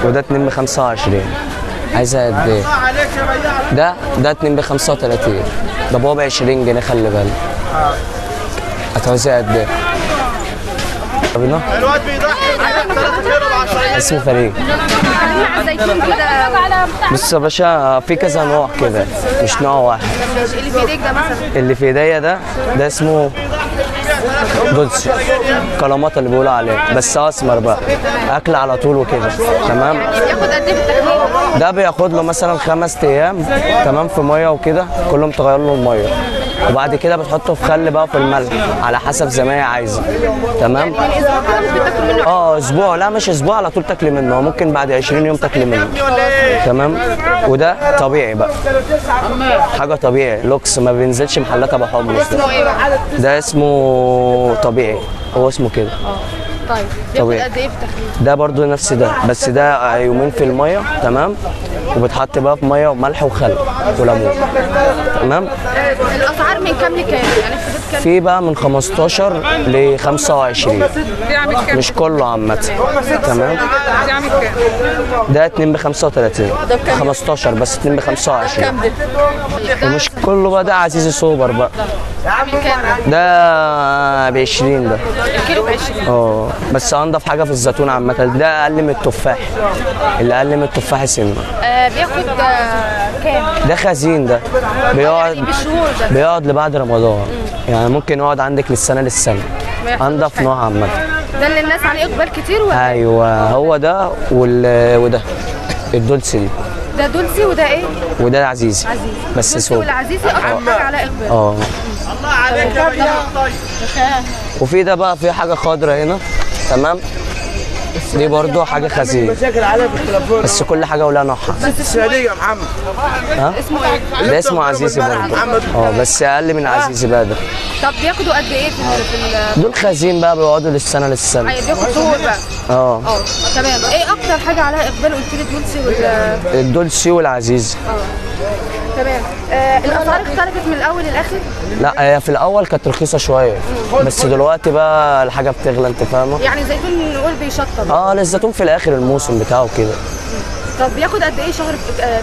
وده 2 ب 25. عايزها قد ايه؟ ده 2 ب 35. ده بابا ب 20 جنيه خلي بالك. هتعوزها قد ايه؟ طب الواد بيضحي 3 كيلو ب 10. اسمه فريق. بص يا باشا في كذا نوع كده مش نوع واحد. اللي في ايديك ده مثلا؟ اللي في ايديا ده اسمه دولسي كلامات اللي بيقولوا عليه، بس اسمر بقى اكل على طول وكده تمام. بياخد قد ايه في التكليف؟ ده بياخد له مثلا 5 ايام تمام في ميه وكده، كلهم تغير له الميه وبعد كده بتحطه في خل بقى في الملح على حسب زي ما هي عايزه تمام. اسبوع، لا مش اسبوع على طول تاكلي منه، هو ممكن بعد 20 يوم تاكلي منه تمام. وده طبيعي بقى، حاجه طبيعي لوكس ما بينزلش محلات ابو حمص. اسمه ايه بقى؟ ده اسمه طبيعي، هو اسمه كده. طيب بياخد قد ايه في التكليف؟ ده برضو نفس ده، بس ده يومين في الميه تمام، وبتحط بقى في ميه وملح وخل وليمون تمام. الاسعار من كام لكام؟ يعني في كام؟ في بقى من 15 ل 25. مش كله عامة تمام. ده 2 ب 35. 15 بس 2 ب 25. ومش كله بقى، ده عزيزي سوبر بقى. عامل كام؟ ده ب 20. ده الكيلو ب 20. بس انضف حاجة في الزيتون عامة. ده اقل من التفاح، اللي اقل من التفاح سنة. بياخد كام؟ ده خزين، ده يعني بالشهور ده بيقعد لبعد رمضان. يعني ممكن يقعد عندك للسنة للسنة. انضف نوع عامة. ده اللي الناس عليه اقبال كتير ولا؟ ايوه هو ده وده الدولسي دي. ده دولسي وده ايه؟ وده عزيزي. عزيزي. بس دولسي سوق. والعزيزي اكتر حاجه على اقبال. الله عليك يا طيب. وفي ده بقى في حاجة خضرا هنا تمام. دي برضو حاجة خزين، بس كل حاجة ولها نوعها. السعودية يا محمد. اسمه ايه؟ ده اسمه عزيزي برضو. بس اقل من عزيزي بقى ده. طب بياخدوا قد ايه في دول خزين بقى بيقعدوا للسنة للسنة. بياخد شهور بقى؟ تمام. ايه اكتر حاجه عليها اقبال؟ قلت لي الدولسي الدولسي والعزيزي. تمام. الاسعار اختلفت من الاول للاخر؟ لا هي في الاول كانت رخيصه شويه، بس دلوقتي بقى الحاجه بتغلى انت فاهمه. يعني زيتون نقول بيشطب. الزيتون في الاخر الموسم بتاعه كده. طب بياخد قد ايه شهر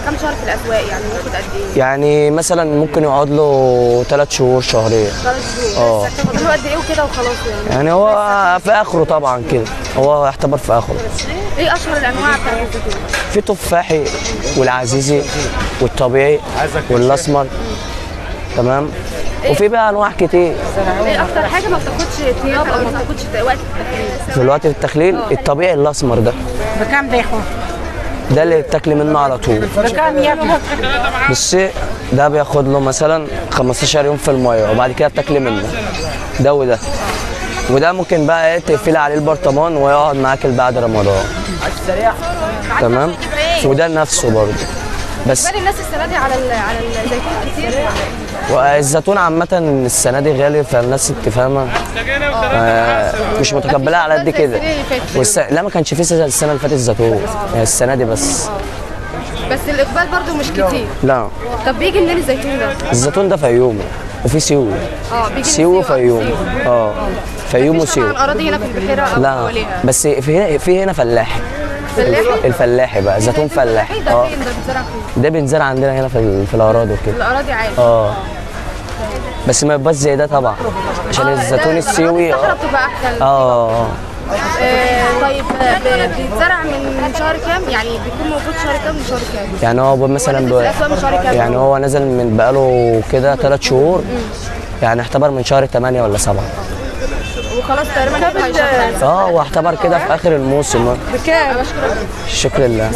كام شهر في الاسواق؟ يعني بياخد قد ايه؟ يعني مثلا ممكن يقعد له 3 شهور شهرين. 3 شهور. بس له قد ايه وكده وخلاص يعني هو في اخره طبعا كده، هو يعتبر في اخره. ايه اشهر الانواع بتاعت الزيتون؟ في تفاحي والعزيزي والطبيعي والاسمر تمام. وفي بقى انواع كتير. ايه اكتر حاجه ما بتاخدش طياب او ما بتاخدش وقت التخليل؟ في الوقت التخليل الطبيعي الاسمر ده. بكام ده يا اخوان؟ ده اللي بتاكلي منه على طول. بكام يا ابني؟ بصي ده بياخد له مثلا 15 يوم في الميه وبعد كده بتاكلي منه. ده وده ممكن بقى تقفلي عليه البرطمان ويقعد معاك بعد رمضان. تمام. وده نفسه برضه. بس الناس السنه دي على الزيتون كتير. والزيتون عامة السنة دي غالي، فالناس انت فاهمة مش متقبلها على قد كده. لا ما كانش في السنة اللي فاتت الزيتون، السنة دي بس. بس الإقبال برضو مش كتير. لا. طب بيجي منين الزيتون ده؟ الزيتون ده فيوم وفي سيوي. بيجي سيوي وفيوم. فيوم وسيوي. الأراضي هنا في البحيرة أو لا بس في هنا فلاحي. الفلاحي بقى زيتون فلاحي. ده فين ده بيتزرع فين؟ ده بينزرع عندنا هنا في الاراضي وكده. الاراضي عادي. بس ما يبقاش زي ده طبعا عشان الزيتون السيوي. بتبقى احسن. طيب بيتزرع من شهر كام؟ يعني بيكون موجود شهر كام لشهر كام؟ يعني هو مثلا يعني هو نزل من بقاله كده 3 شهور. يعني اعتبر من شهر 8 ولا 7. وخلاص تقريبا واعتبر كده في اخر الموسم. بكام؟ شكرا لله.